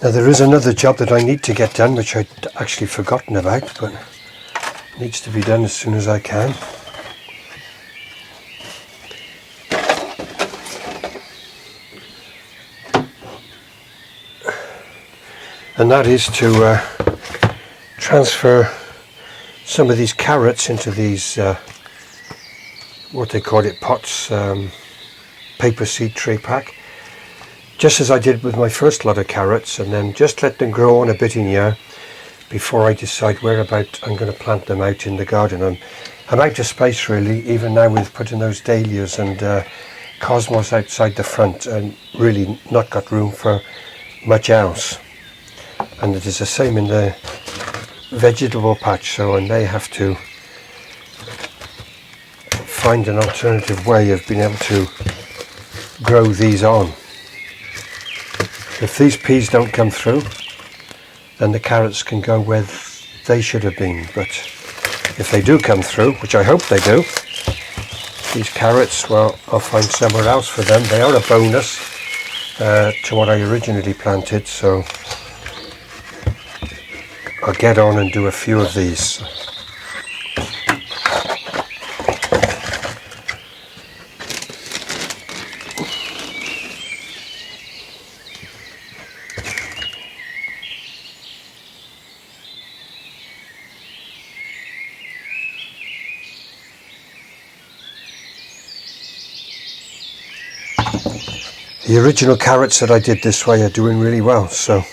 Now there is another job that I need to get done, which I'd actually forgotten about, but needs to be done as soon as I can. And that is to transfer some of these carrots into these, what they call it, pots, paper seed tray pack. Just as I did with my first lot of carrots, and then just let them grow on a bit in here before I decide whereabout I'm going to plant them out in the garden. I'm out of space really, even now with putting those dahlias and cosmos outside the front, and really not got room for much else. And it is the same in the vegetable patch, so I may have to find an alternative way of being able to grow these on. If these peas don't come through, then the carrots can go where they should have been. But if they do come through, which I hope they do, these carrots, well, I'll find somewhere else for them. They are a bonus to what I originally planted, so I'll get on and do a few of these. The original carrots that I did this way are doing really well, so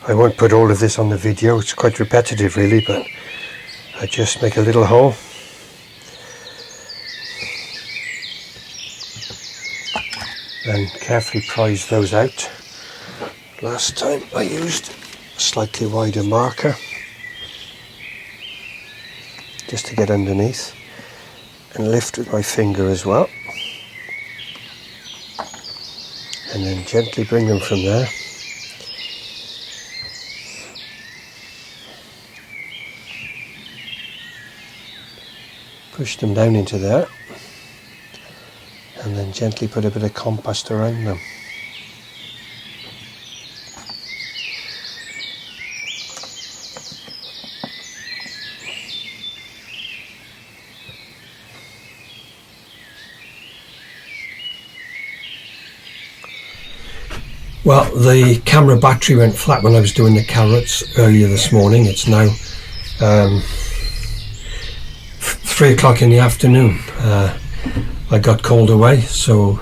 I won't put all of this on the video, it's quite repetitive really, but I just make a little hole and carefully prise those out. Last time I used a slightly wider marker just to get underneath, and lift with my finger as well, and then gently bring them from there. Push them down into there, and then gently put a bit of compost around them. Well, the camera battery went flat when I was doing the carrots earlier this morning. It's now 3 o'clock in the afternoon. I got called away, so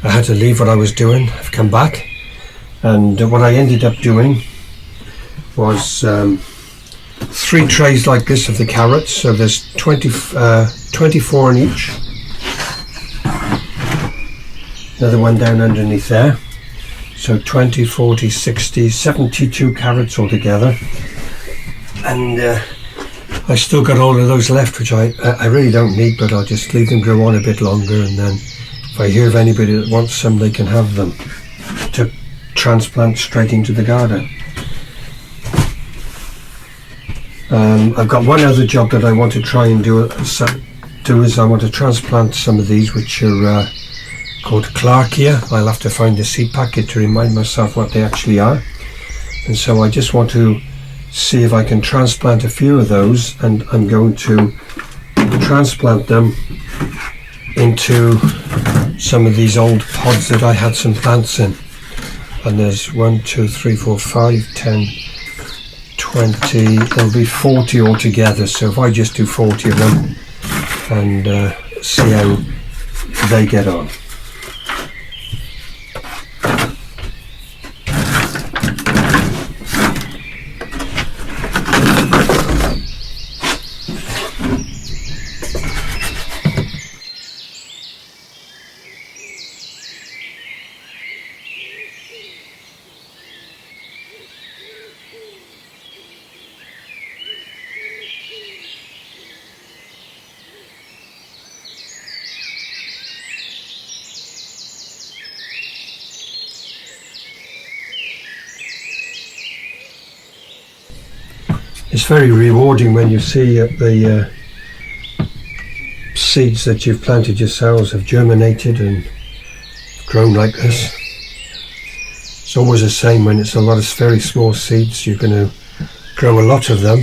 I had to leave what I was doing. I've come back, and what I ended up doing was 3 trays like this of the carrots, so there's 24 in each. Another one down underneath there, so 20, 40, 60, 72 carrots altogether. And I still got all of those left, which I really don't need, but I'll just leave them grow on a bit longer, and then if I hear of anybody that wants some, they can have them to transplant straight into the garden. I've got one other job that I want to try and do is I want to transplant some of these, which are called Clarkia. I'll have to find a seed packet to remind myself what they actually are, and so I just want to see if I can transplant a few of those, and I'm going to transplant them into some of these old pods that I had some plants in. And there's 1, 2, 3, 4, 5, 10, 20, there'll be 40 altogether, so if I just do 40 of them and see how they get on. It's very rewarding when you see the seeds that you've planted yourselves have germinated and grown like this. It's always the same when it's a lot of very small seeds. You're going to grow a lot of them.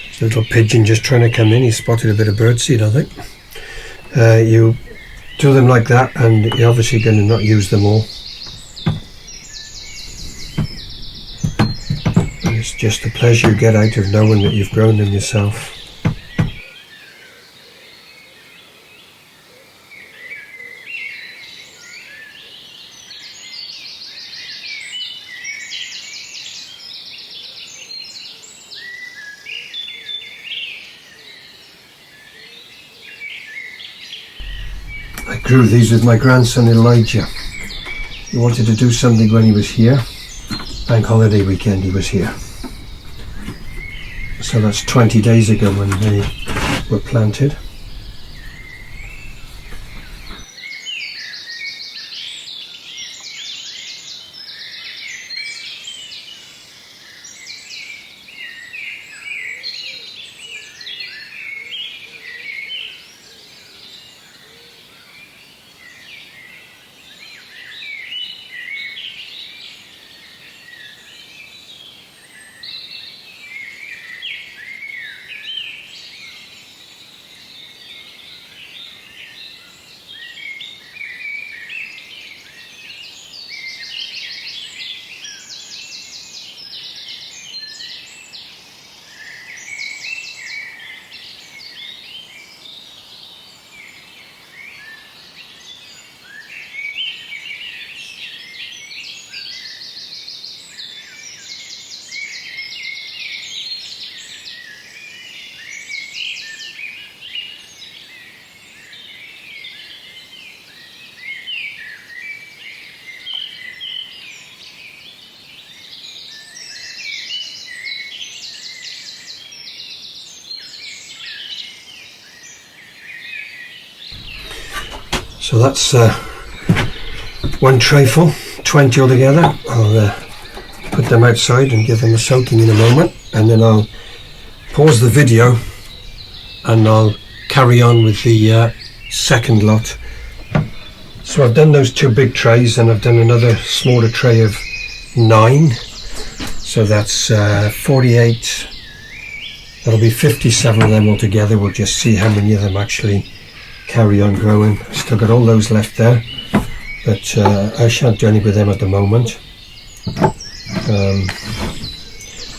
It's a little pigeon just trying to come in. He spotted a bit of birdseed, I think. You do them like that and you're obviously going to not use them all. And it's just the pleasure you get out of knowing that you've grown them yourself. I grew these with my grandson Elijah. He wanted to do something when he was here. Bank holiday weekend he was here. So that's 20 days ago when they were planted. So that's one tray full, 20 altogether. I'll put them outside and give them a soaking in a moment, and then I'll pause the video and I'll carry on with the second lot. So I've done those two big trays and I've done another smaller tray of 9. So that's 48. That'll be 57 of them altogether. We'll just see how many of them actually carry on growing. Still got all those left there, but I shan't do any with them at the moment.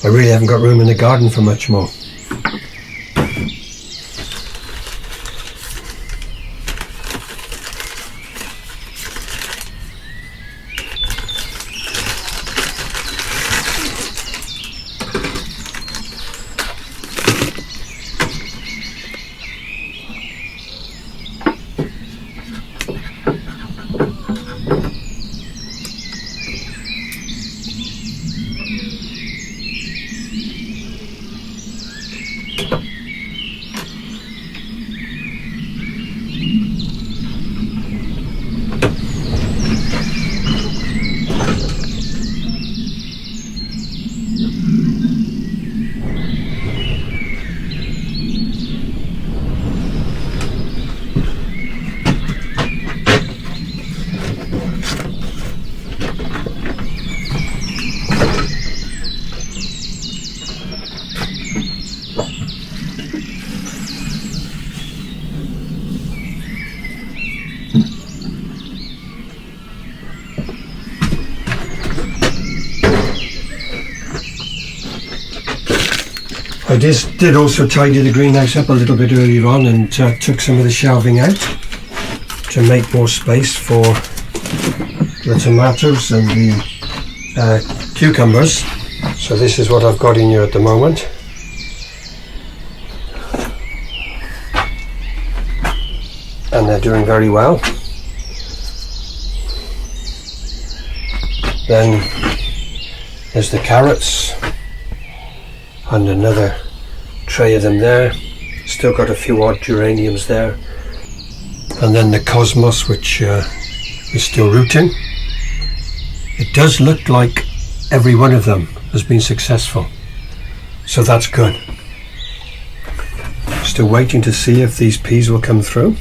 I really haven't got room in the garden for much more. I did also tidy the greenhouse up a little bit earlier on and took some of the shelving out to make more space for the tomatoes and the cucumbers. So this is what I've got in here at the moment. And they're doing very well. Then there's the carrots and another tray of them there. Still got a few odd geraniums there. And then the cosmos, which is still rooting. It does look like every one of them has been successful. So that's good. Still waiting to see if these peas will come through.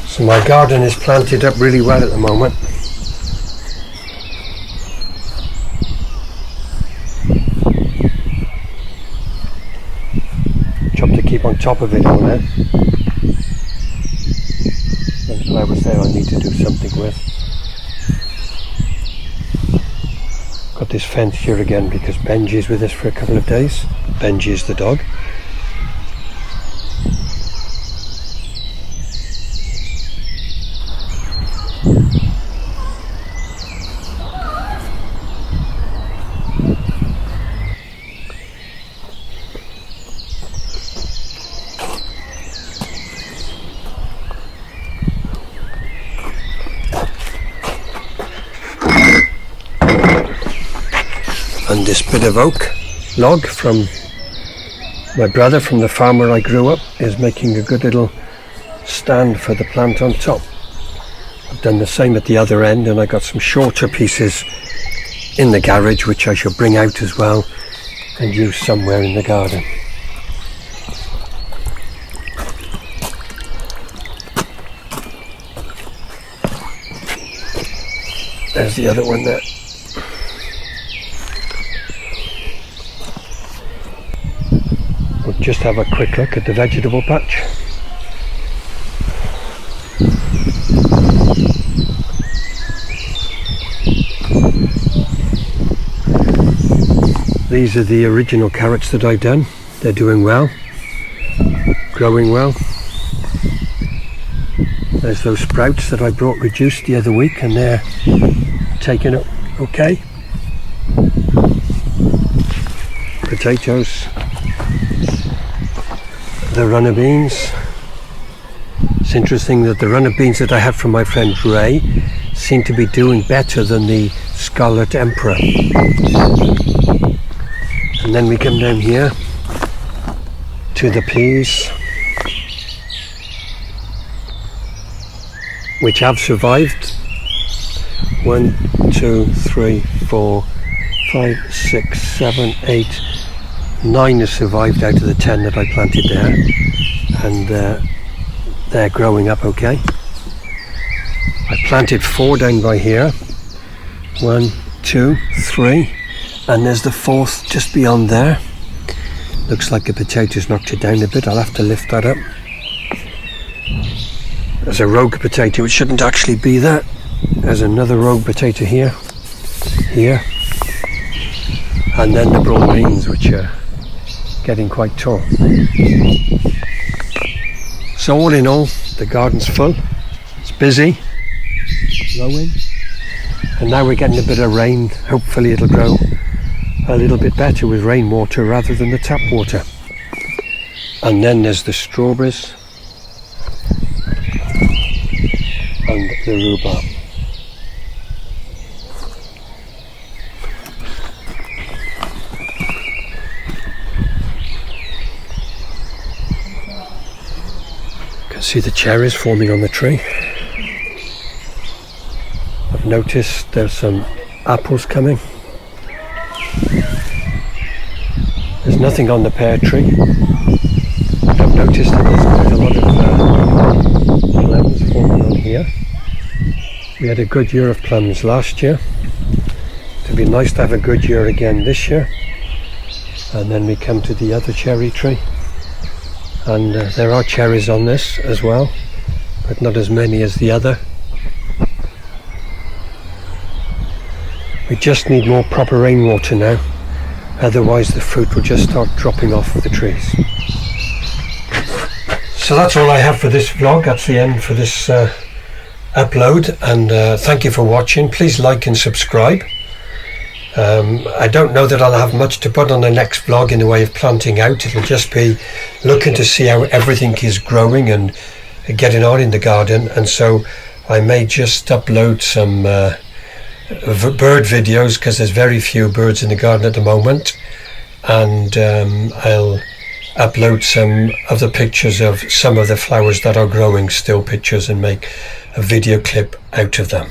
So my garden is planted up really well at the moment. Job to keep on top of it all now. And flowers there I need to do something with. Got this fence here again because Benji is with us for a couple of days. Benji is the dog. And this bit of oak log from my brother, from the farm where I grew up, is making a good little stand for the plant on top. I've done the same at the other end, and I got some shorter pieces in the garage which I shall bring out as well and use somewhere in the garden. There's the other one there. We'll just have a quick look at the vegetable patch. These are the original carrots that I've done. They're doing well, growing well. There's those sprouts that I brought reduced the other week, and they're taking up okay. Potatoes. The runner beans. It's interesting that the runner beans that I had from my friend Ray seem to be doing better than the Scarlet Emperor. And then we come down here to the peas, which have survived. 1, 2, 3, 4, 5, 6, 7, 8, 9 has survived out of the 10 that I planted there, and they're growing up okay. I planted 4 down by here. 1, 2, 3, and there's the 4th just beyond there. Looks like the potatoes knocked it down a bit. I'll have to lift that up. There's a rogue potato. It shouldn't actually be there. There's another rogue potato here, and then the broad beans, which are getting quite tall. So all in all, the garden's full. It's busy, growing, and now we're getting a bit of rain. Hopefully it'll grow a little bit better with rainwater rather than the tap water. And then there's the strawberries and the rhubarb. You can see the cherries forming on the tree. I've noticed there's some apples coming. There's nothing on the pear tree. I've noticed that there's quite a lot of plums forming on here. We had a good year of plums last year. It'd be nice to have a good year again this year. And then we come to the other cherry tree. And there are cherries on this as well, but not as many as the other. We just need more proper rainwater now, otherwise the fruit will just start dropping off the trees. So that's all I have for this vlog. That's the end for this upload, and thank you for watching. Please like and subscribe. I don't know that I'll have much to put on the next vlog in the way of planting out. It'll just be looking to see how everything is growing and getting on in the garden, and so I may just upload some bird videos because there's very few birds in the garden at the moment, and I'll upload some of the pictures of some of the flowers that are growing, still pictures, and make a video clip out of them.